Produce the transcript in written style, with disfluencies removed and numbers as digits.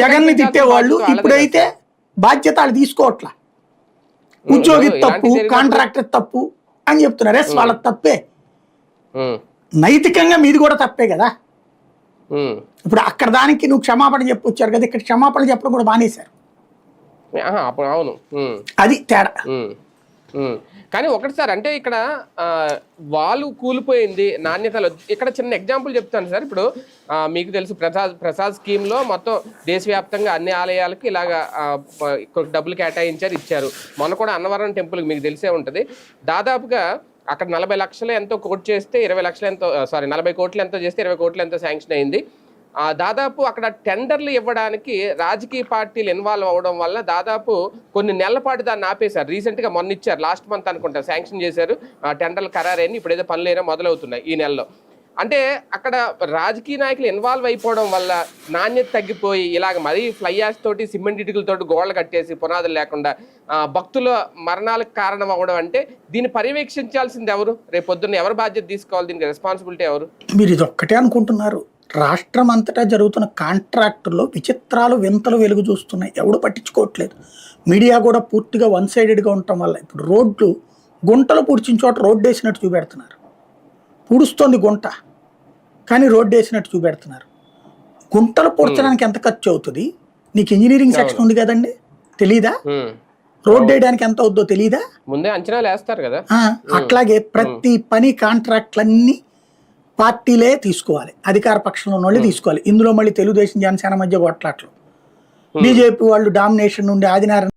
జగన్ ని తిట్టేవాళ్ళు ఇప్పుడైతే బాధ్యత వాళ్ళు తీసుకోవట్లా. ఉద్యోగి తప్పు, కాంట్రాక్టర్ తప్పు అని చెప్తున్నారు. ఎస్ వాళ్ళ తప్పే, నైతికంగా మీది కూడా తప్పే కదా. ఇప్పుడు అక్కడ దానికి నువ్వు క్షమాపణ చెప్పొచ్చారు కదా, ఇక్కడ క్షమాపణ చెప్పడం కూడా మానేశారు. అవును, అది తేడా. కానీ ఒకటి సార్, అంటే ఇక్కడ వాళ్ళు కూలిపోయింది నాణ్యతలు. ఇక్కడ చిన్న ఎగ్జాంపుల్ చెప్తాను సార్. ఇప్పుడు మీకు తెలుసు ప్రసాద్ స్కీమ్లో మొత్తం దేశవ్యాప్తంగా అన్ని ఆలయాలకు ఇలాగా డబ్బులు కేటాయించారు, ఇచ్చారు. మొన్న కూడా అన్నవరం టెంపుల్కి మీకు తెలిసే ఉంటుంది, దాదాపుగా అక్కడ 40 లక్షలు ఎంతో కోట్ చేస్తే 20 లక్షలు ఎంతో, 40 కోట్లు ఎంతో చేస్తే 20 కోట్లు ఎంతో శాంక్షన్ అయింది. దాదాపు అక్కడ టెండర్లు ఇవ్వడానికి రాజకీయ పార్టీలు ఇన్వాల్వ్ అవ్వడం వల్ల దాదాపు కొన్ని నెలల పాటు దాన్ని ఆపేశారు. రీసెంట్గా మొన్న ఇచ్చారు, లాస్ట్ మంత్ అనుకుంటా శాంక్షన్ చేశారు, టెండర్లు ఖరారైన ఇప్పుడు ఏదో పనులైనా మొదలవుతున్నాయి ఈ నెలలో. అంటే అక్కడ రాజకీయ నాయకులు ఇన్వాల్వ్ అయిపోవడం వల్ల నాణ్యత తగ్గిపోయి ఇలాగ మరీ ఫ్లై యాష్ తోటి సిమెంట్ ఇటుకలతోటి గోడలు కట్టేసి పునాదులు లేకుండా భక్తుల మరణాలకు కారణం అవ్వడం, అంటే దీన్ని పర్యవేక్షించాల్సింది ఎవరు? రేపు పొద్దున్న ఎవరు బాధ్యత తీసుకోవాలి? దీనికి రెస్పాన్సిబిలిటీ ఎవరు? మీరు ఇది ఒక్కటే అనుకుంటున్నారు. రాష్ట్రం అంతటా జరుగుతున్న కాంట్రాక్టుల్లో విచిత్రాలు వింతలు వెలుగు చూస్తున్నాయి, ఎవడు పట్టించుకోవట్లేదు. మీడియా కూడా పూర్తిగా వన్ సైడెడ్గా ఉండటం వల్ల ఇప్పుడు రోడ్లు గుంటలు పూడ్చిన చోట రోడ్డు వేసినట్టు చూపెడుతున్నారు. పూడుస్తోంది గుంట కానీ రోడ్డు వేసినట్టు చూపెడుతున్నారు. గుంటలు పూడ్చడానికి ఎంత ఖర్చు అవుతుంది? నీకు ఇంజనీరింగ్ సెక్షన్ ఉంది కదండి, తెలీదా? రోడ్డు వేయడానికి ఎంత అవుద్దో తెలీదా? ముందే అంచనాలు వేస్తారు కదా. అట్లాగే ప్రతి పని కాంట్రాక్ట్లన్నీ పార్టీలే తీసుకోవాలి, అధికార పక్షంలో ఉన్న వాళ్ళే తీసుకోవాలి. ఇందులో మళ్ళీ తెలుగుదేశం జనసేన మధ్య కొట్లాట్లు, బీజేపీ వాళ్ళు డామినేషన్ నుండి ఆదినారాయణ